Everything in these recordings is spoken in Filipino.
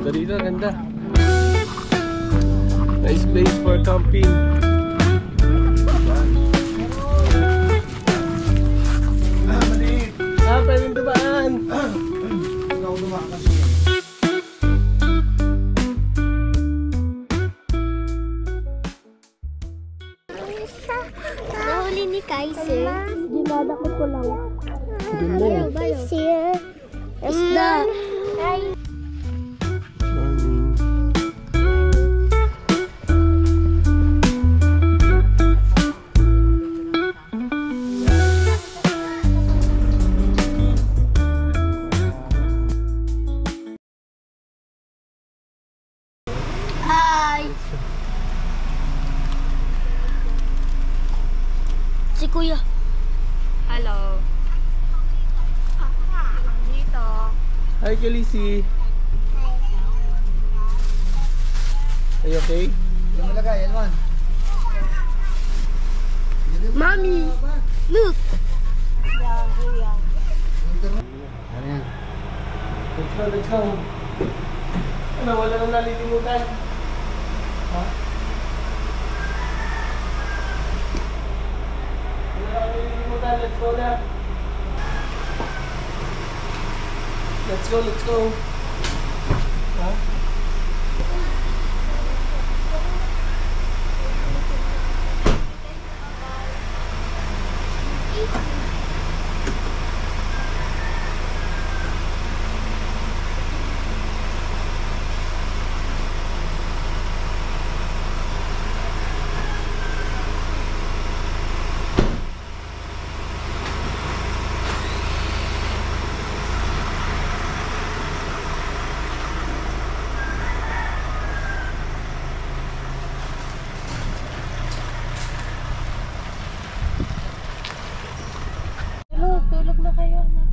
Ganda rito, ganda. Nice place for camping. Pwedeng dumaan. Ikaw dumaan. Nahuli ni Kaiser. Dinadakot ko lang. Ganda. Isda. Hi! Si Kuya. Hello. Dito. Hi, Kalisi. Are you okay? Yung malagay, Elman. Mommy! Look! Ano yan? Let's go, let's go. Ano, wala nang nalilimutan? Ha? Wala nang nalilimutan, let's go na. Let's go, let's go. Ha? Tulog na kayo na.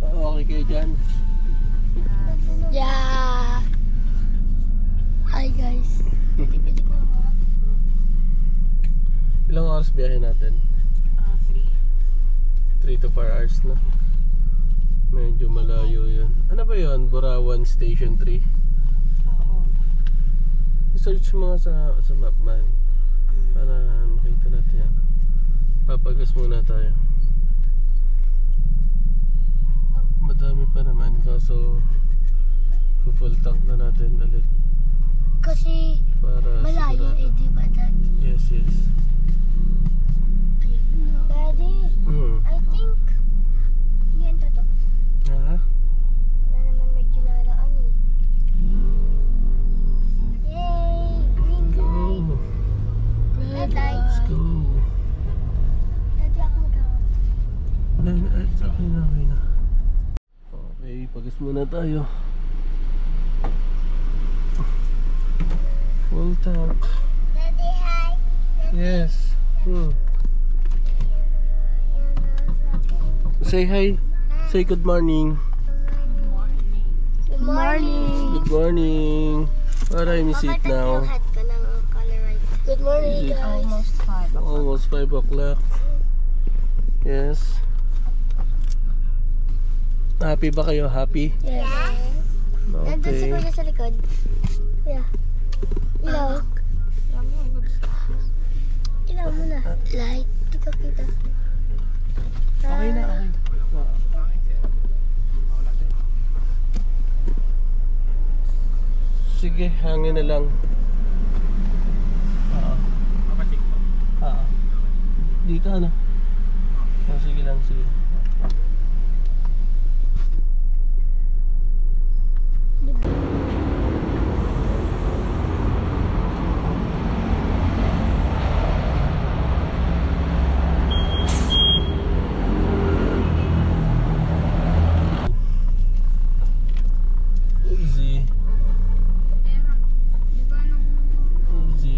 Okay kayo dyan? Yeah! Hi guys. Pwede ko. Ilang oras biyahe natin? 3 to 4 hours na. Medyo malayo yun. Ano ba yun? Burawan Station 3? Oo. I-search mo nga sa map man. Para makita natin yan. Papagas muna tayo. Madami pa naman. Kaso full tank na natin ulit. Kasi Para malayo sigurado. di ba dad? Yes, yes. Daddy, I think yan to. Ha? Wala naman medyo naraan eh. Yay! Green light! Go! Red light! Let's go! Daddy, ako mag-awag. Okay na, okay na. Okay, pagas muna tayo. Full tank. Daddy, hi! Yes. Say hi. Say good morning. Good morning! Good morning. Where are you sit now? Hat ka ng color right. Good morning, Is it guys. Almost 5 o'clock. Almost 5 o'clock. Yes. Happy ba kayo? Happy? Yes. Nandun si Okay. Kuya sa likod. Kuya. Ilaw. Ilaw muna. Light. Hindi ka kita. Okay na, okay. Sige, hangin na lang. Dito ano? Sige lang, sige. Easy. Easy.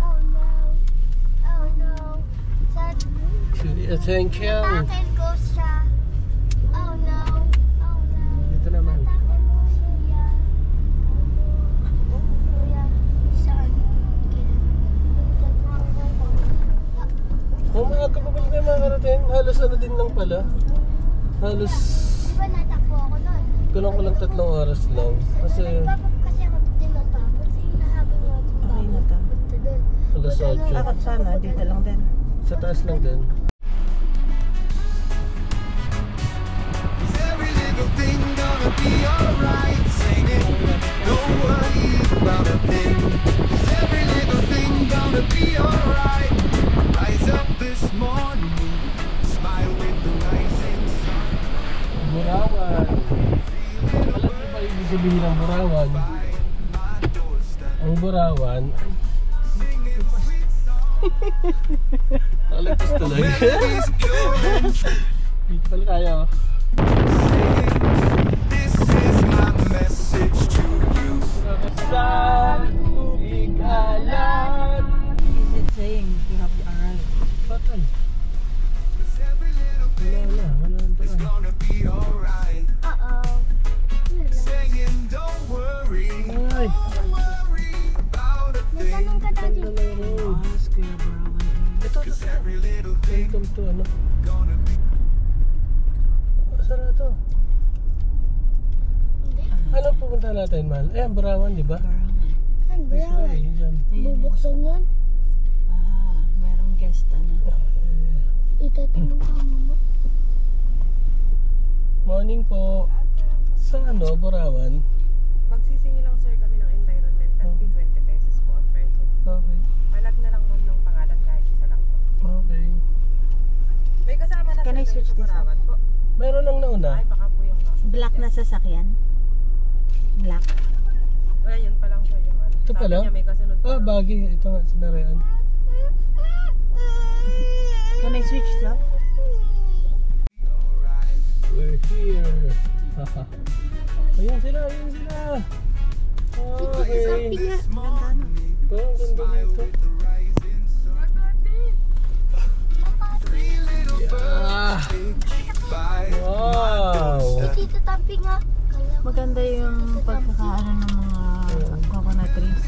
Oh no. Oh no. Sa Thank you. akin ko siya. Oh no. Oh no. Dito naman. Sa akin mo siya. halos ano din lang pala. Halos Di ba natakbo ako nun? kulang 3 oras lang. Kasi Kasi ako din natakbo. Kasi hinahabol nga itong Okay na to. punta dun. alas 8. Takot sana, dito lang din. Sa taas lang din. Is every little thing gonna be alright? Sing it. Don't worry about a thing. Is every little thing gonna be alright? Rise up this morning, smile with the rising sun. Burawan. Alam niyo ba ibig sabihin ng Burawan? By my doorstep, Ang Burawan. singing sweet songs. Nakaligtas tuloy. Melodies pure and true. Dito pala tayo. Singing, this is my message to you. Sa igalan. Is it saying you have to arrive? Patay. Is every little thing Wala is gonna be alright? Uh-oh. Saying don't worry, Ay. don't worry about a May thing. tanong ka daddy. Ah, Square Brown. Ito, Cause every little thing welcome to ano? gonna be. Saan na ito? Hindi. Ano pupunta natin, Mal? Eh, ang Burawan, di ba? Brown. Saan ba Sorry, yan? yun dyan. Bubuksan yan? Ah, merong guest ano. Itatanong ka muna. Morning po. Sa ano, Burawan? Magsisingi lang sir kami ng environmental fee, 20 pesos po ang person. Okay. Malag na lang mo ng pangalan kahit isa lang po. Okay. May kasama na Can I sir kayo switch sa this Burawan po. Mayroon lang nauna. Ay, baka po yung nasa Black na sasakyan? Black. Wala, yun pa lang sir yung ano. Ito Sabi pala? niya may kasunod pa Ah, lang. bagay. Ito nga, sinarean. Can I switch this up? We're here. Ayun sila, ayun sila. Okay. This Ganda no? morning, Oh, ang ganda smile dito. with the rising sun. Three little Yeah. birds by my Wow. doorstep. Dito tabi nga. Kala ko. Maganda yung pagkakaano ng mga coconut trees.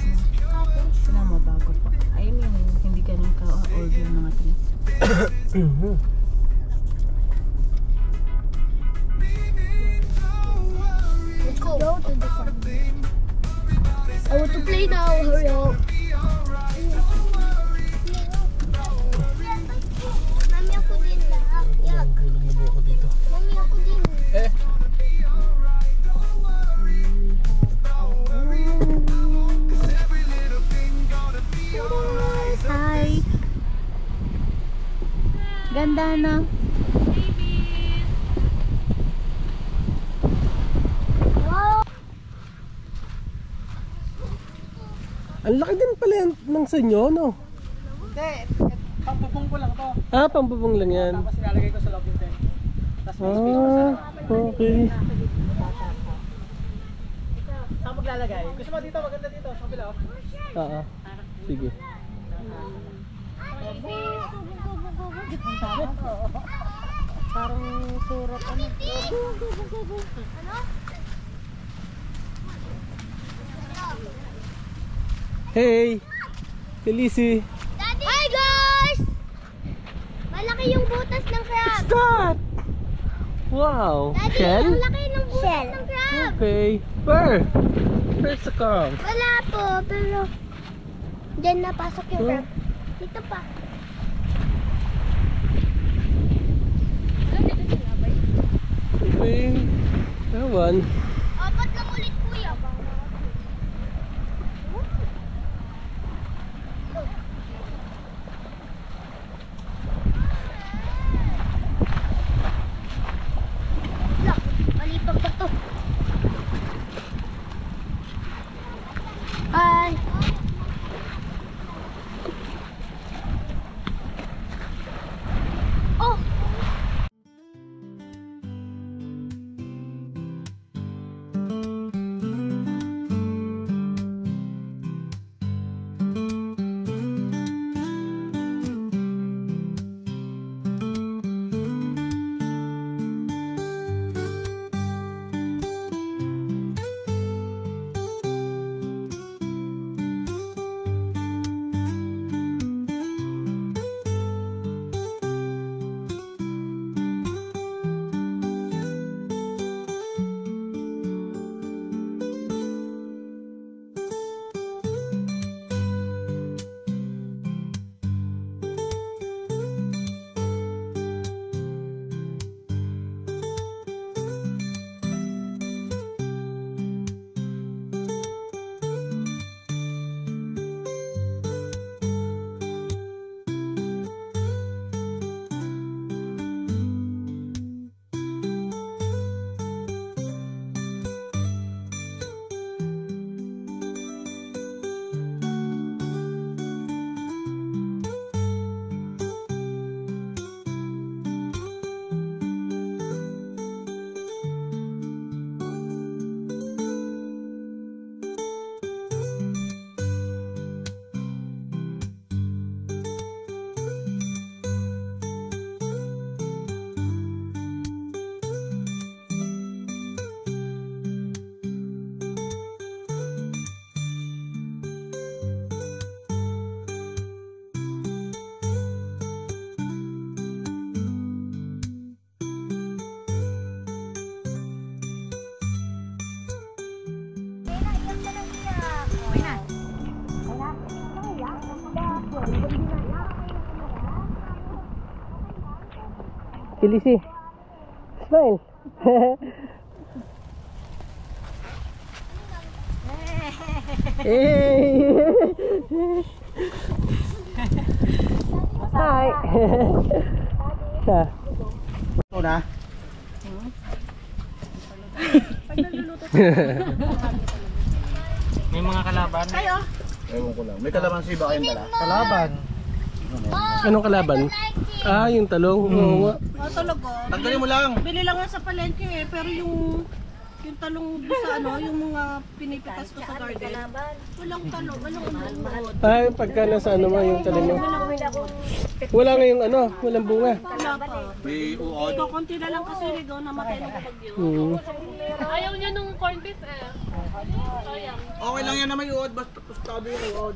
Sila mo bago pa. Ayun yung hindi ganun ka-old yung mga trees. Mhm. Let's go. Go to the sun. I want to play now. Hurry up. Mami, ako din lang. Yak. Ang gulong na buko dito. Mami, ako din. Eh, Hi! Ganda na. Wow. ang laki din pala yan ng sa inyo, no? Hindi, pampupong ko lang to. Ah, pampabong lang yan. Tapos nilalagay ko sa loob yung tent. Tapos may speaker Ah, sa okay. Saan maglalagay? Gusto mo dito, maganda dito, sa kabila. Oo. Sige. Parang surot ano. Hey! Kelisi! Hi guys! Malaki yung butas ng crab. What's that? Wow! Daddy, Shell? ang laki ng butas ng crab. Okay. Where? Where's the crab? Wala po, pero dyan napasok yung crab. Dito pa. Okay. Ewan. Apat lang ulit kuya. Look, malipag pa to. Hi. Oh! Kilisi. Smile. Hey. Hi. Ito na. May mga kalaban. Ewan ko lang. May kalamansi ba kayong dala? Kalaban. Anong kalaban? Ah, yung talong. Oo nga. Oh, talaga. Tanggalin mo lang. Bili lang yan sa palengke eh, pero yung talong sa ano, yung mga pinipitas ko sa garden. Walang talong, walang umuod. Ay, pagka nasa ano mo, yung talim mo. Wala ngayong ano, walang bunga. Wala pa. May uod. Ito, konti na lang kasi ligaw namatay ng bagyo. Ayaw niya nung corn beef eh. Sayang. Okay lang yan na may uod. Basta tostado yung uod.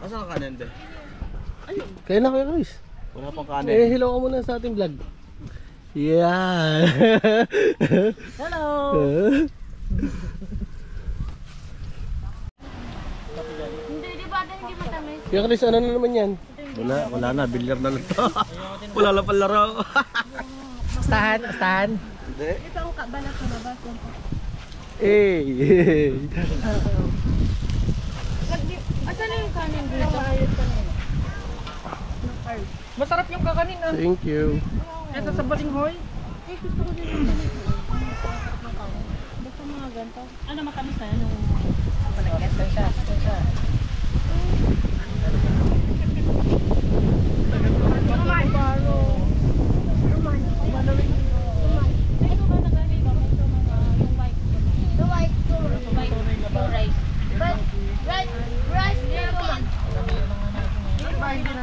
Asan ang kanin, be? Kaya na kayo, Chris. Wala pang kanin. Hello ka muna sa ating vlog. Yeah. Hello! Hindi, di ba din hindi matamis? Kaya Chris, ano na naman yan? Wala na. Bilyar na lang to. Wala lang pala raw. Astahan. Hindi. Ito ang balat ko na ba? Hey. Asan na yung kanin dito? Masarap yung kakanin ah. Thank you. Ito sa balinghoy. Eh, gusto ko din yung kanin. Basta mga ganito. Ano, matamis na yan? The white rice. But rice tuman.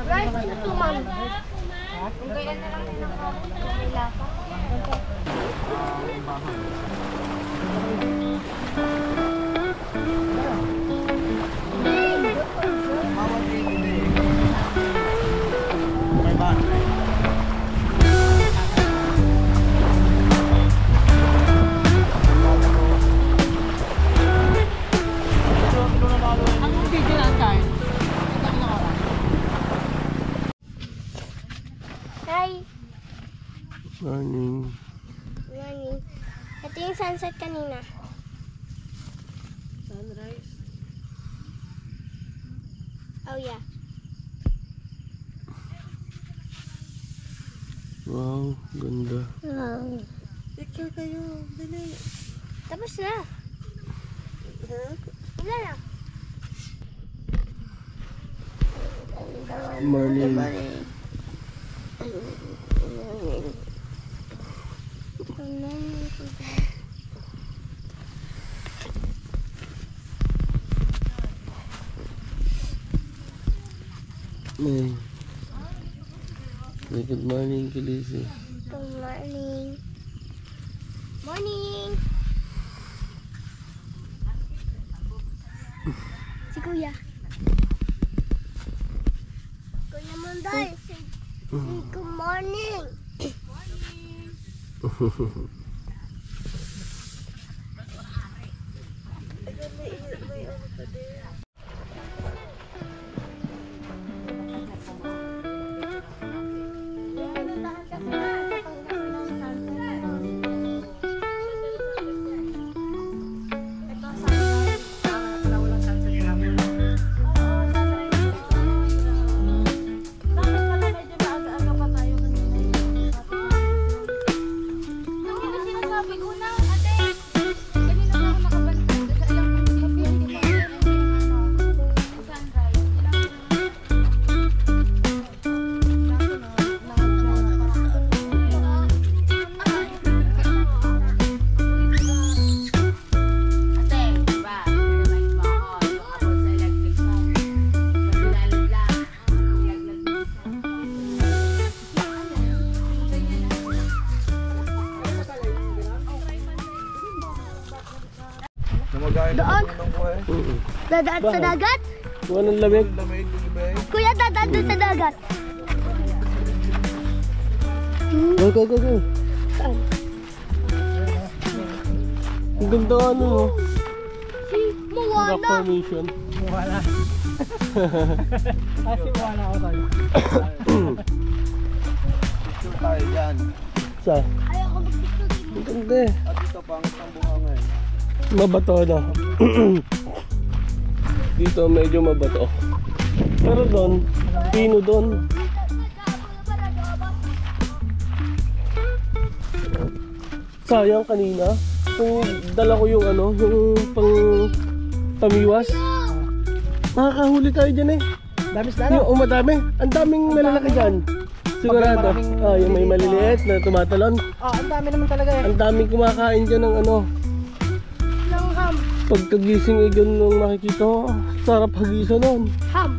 Rice tuman. Kung kaya na lang din ang nila pa. Hi. Morning. Morning. Ito yung sunset kanina. Sunrise. Oh yeah. Wow, ganda. Wow. Picture kayo. Dali. Tapos na. Wala na. Morning. Good morning, Kilisi. Good morning. Morning. Si Kuya. Kuya Monday. Good morning. Doon? Dadaan sa dagat? Walang lamig. Kuya, dadaan doon sa dagat. Go, go, go, go. Saan? Ang ganda ano. Si Rock Moana. formation. Wala. Kasi wala ako tayo. Picture tayo dyan. Sa? Ayaw ko mag-picture dito. Ang ganda eh. At ito pangit ang bunga eh. Mabato na. Dito medyo mabato. Pero doon, pino doon. Sayang kanina. Kung dala ko yung ano, yung pang pamiwas. Makakahuli tayo dyan eh. Damis Yung madami. Ang daming malalaki dyan. Sigurado. Ah, yung may maliliit na tumatalon. Ang dami naman talaga eh. Ang daming kumakain dyan ng ano. Ng ham. Pagkagising igan nung makikita ko, sarap hagisa nun. Ham.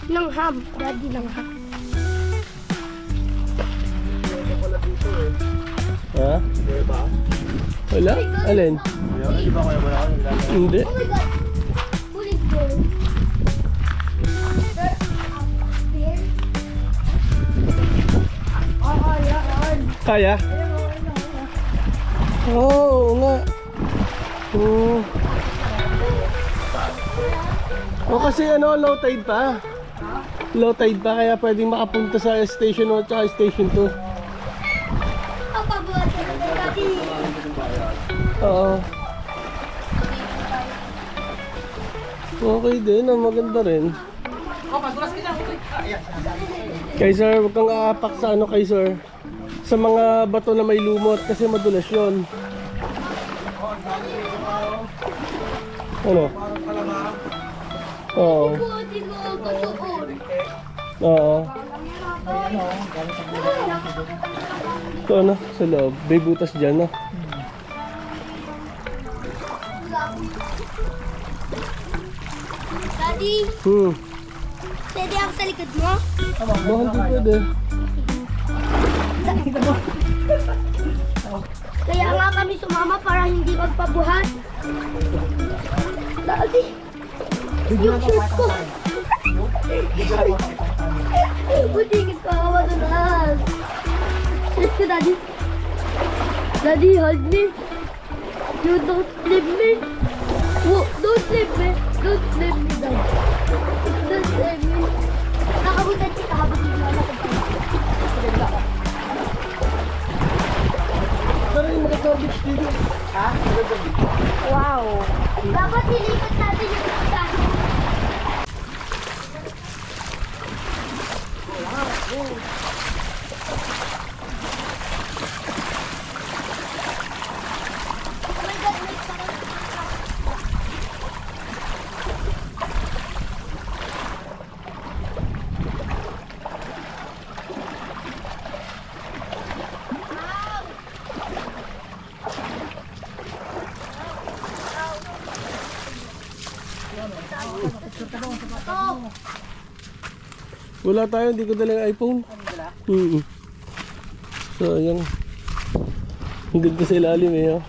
Ng ham. Daddy ng ham. Ha? Wala? Alin? Di ba kaya wala ako naglalaro? Hindi. Oh my God. Kulit ko. Kaya? Oo nga. Oo. O kasi ano, low tide pa. Low tide pa kaya pwedeng makapunta sa station 1 at station 2. Ang pabuhat ko na Daddy. Oo. Okay din, maganda rin. Kay sir, huwag kang aapak sa ano kay sir. Sa mga bato na may lumot kasi madulas yun. Ano? Oo. Hindi ko kasuot. Oo. Ito ano, sa loob. May butas dyan, no? Daddy, pwede ako sa likod mo? Baka hindi pwede. Kaya nga kami sumama para hindi magpabuhat. Daddy, yung shirt ko. Butikit ko ako madulas. Shirt ko, Daddy. Daddy, hold me. You don't leave me. Whoa, don't leave me. Don't leave me, Daddy. Don't leave me. Nakabutan kita habang naglalakad ka. Pero yung magandang beach dito. Wow. Dapat nilipat natin yung isa. Oh my God, may parang... Wala tayo, hindi ko dala yung iPhone. Sayang. Ang ganda sa ilalim eh. Oh.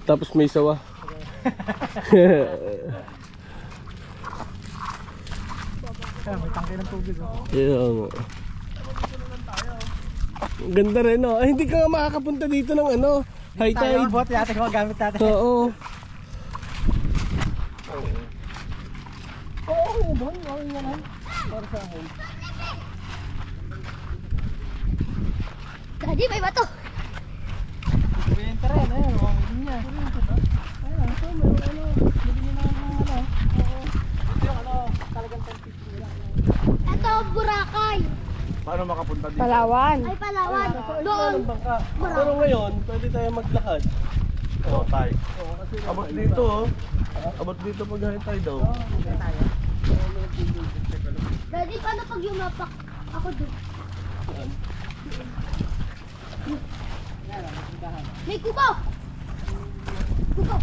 Tapos may sawa. May tangke ng tubig. Yeah, ang ganda rin, no? Ay, hindi ka nga makakapunta dito ng ano, high Tayo tide. ang bote natin kung magamit natin. Oo. Daddy, may bato. Kuryente rin, ayun. Hindi niya. Ayun, ito, may ano. Bili niyo na ng ano. Ito yung ano, talagang 10-15 nila. Ito, Boracay. Paano makapunta dito? Palawan. Ay, Palawan. Doon. Bangka. Pero ngayon, pwede tayo maglakad. Oo, tayo. Abot dito oh. Abot dito pag high tide daw. Daddy, paano pag yumapak ako doon? May kubo! Kubo!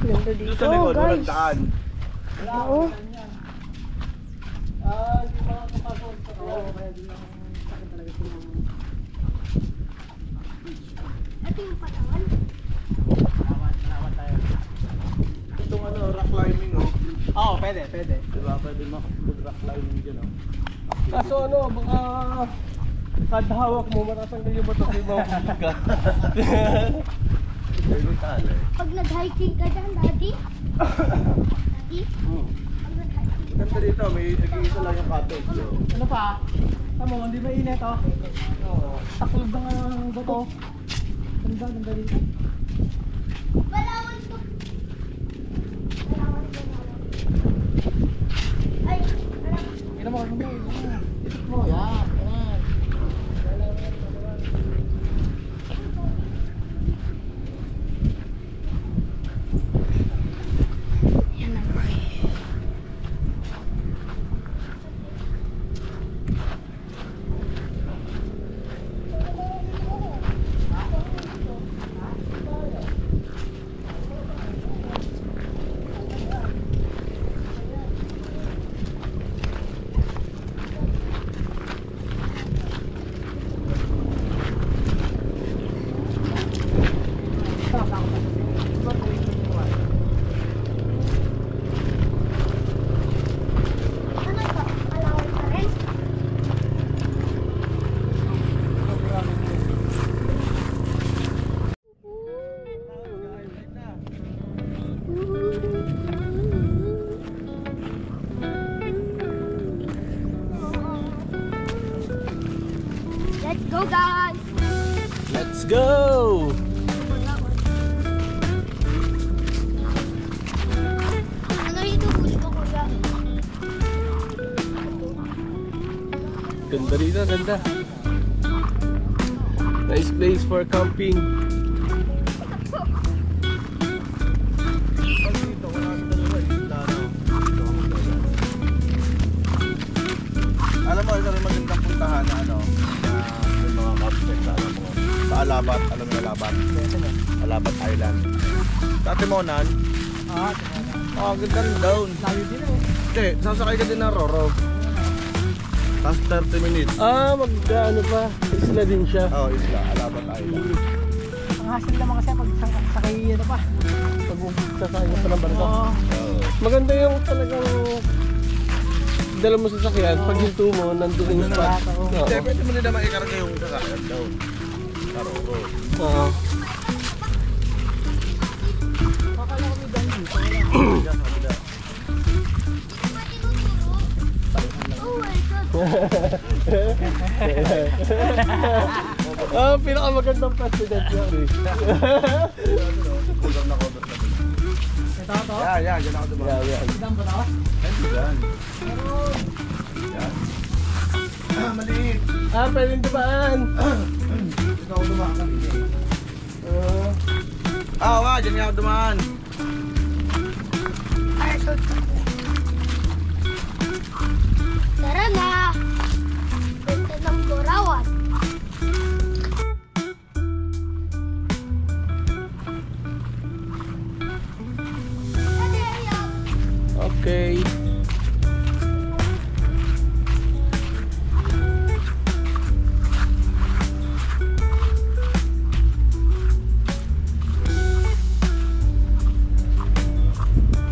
Ganda Dito dito, sa likod, walang guys. daan. Oo. Hindi makakapasok. Ito yung Palawan. Itong ano, rock climbing oh. Oo, pwede. Diba pwede mag-rock climbing dyan oh. Kaso ano, baka kada hawak mo, matatanggal yung bato, di ba mabulog ka? Pag nag-hiking ka dyan, Daddy? Daddy? Pag nag-hiking ka Ganda dito, may nag-iisa lang yung cottage. Ano pa? Tamo, hindi mainit oh. Taklob na nga ng bato. Ganda dito. Balawan to. Balawan. Ay, Ina mo, Isip mo, yan. ano to? Balawan pa rin? Let's go, guys! Let's go! Ano ito gusto ko yan? Ganda rito, ganda. Nice place for camping. Alam mo, isa rin magandang puntahan na ano, na yung mga campsite na alam mo. Sa Alabat, alam mo yung Alabat? Alabat Island. Sa Timonan, ganda rin down. Layo din eh. Hindi, sasakay ka din ng Roro. Tapos 30 minutes. Mag-ano pa, isla din siya. Oo, isla, Alabat Island. Ang hassle naman kasi pag sakay ano pa. Sasakay ka pa ng barko. Oo. Oo. Maganda yung talagang dala mo sa sakyan, pag hinto mo, nandun yung spot. Oo. Hindi, pwede mo din naman ikarga yung sasakyan down. Sa Roro. Oo. Diyan, kabila. Oh my God! Pinakamagandang president yan. Cover na cover na din. Ito to? Yan, dyan ako dumaan. Yan. Dam ba to? Yan. Yan. Maliit. Pwedeng dibaan. Dito ako dumaan kanina eh. Dyan nga ako dumaan. Tara na! Punta ng Borawan. Okay.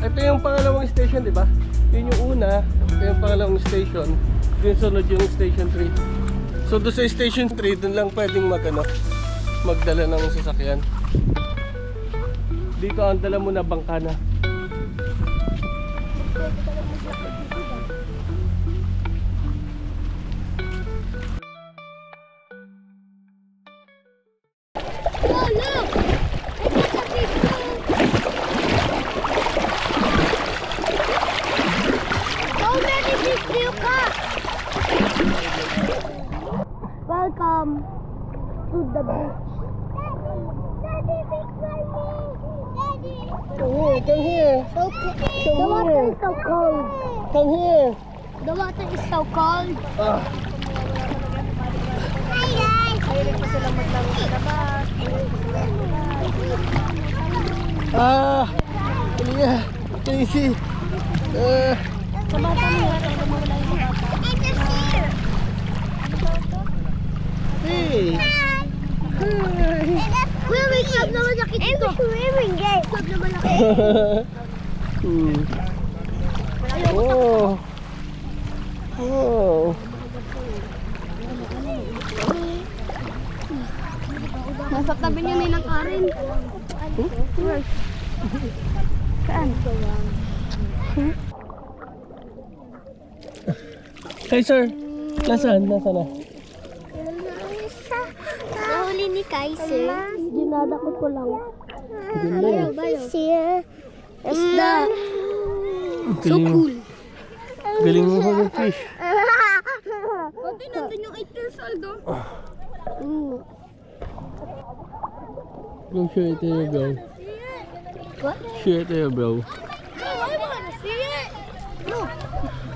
Ito yung pangalawang station, di ba? Yun yung una, ito yung pangalawang station. Yung sunod yung station 3. So doon sa station 3, doon lang pwedeng magdala ng sasakyan. Dito ang dala mo na bangka na. Oh, look! I got a big How many fish do you catch? Welcome to the beach. Daddy, big Daddy. Come here. The water is so cold. Come here. The water is so cold. Ah. Hi guys! Mahilig pa silang maglaro sa labas. Yeah. Casey. Sa bata mo, I'm just here. Hey. Swimming club na malaki dito. I'm swimming, guys. Club na malaki. Oh. Oh. Nasa tabi niya na ng Karen. Hey sir, nasaan? Nasaan na? Nahuli ni Kaiser. Dinadakot ko lang. Ganda yan. Isda. So Galing mo. cool. Galing mo huli fish. Pati nandun yung 8 years old Go show it to you, bro. What? Show it to you, bro. No, I wanna see it. Look.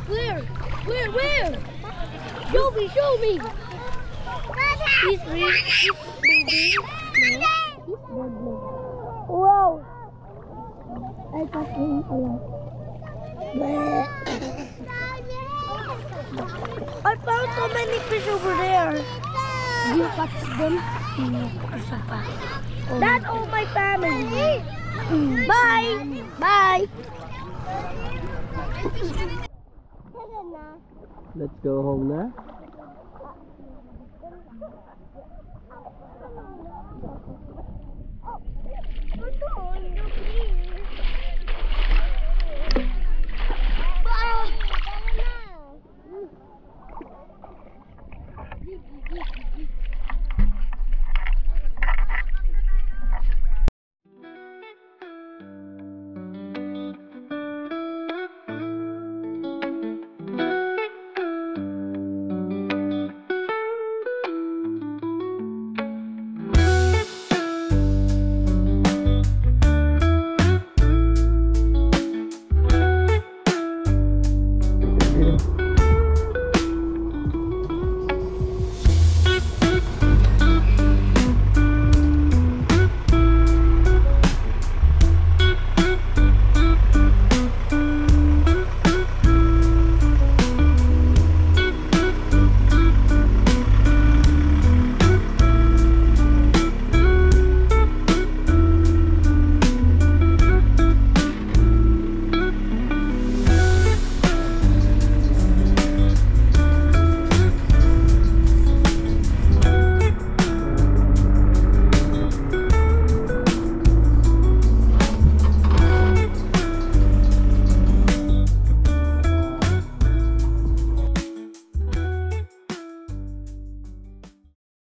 Where? Where? Show me. He's moving. No. Wow. I got him a lot. I found so many fish over there. Do you catch them? No. That's all my family. Bye. Let's go home na.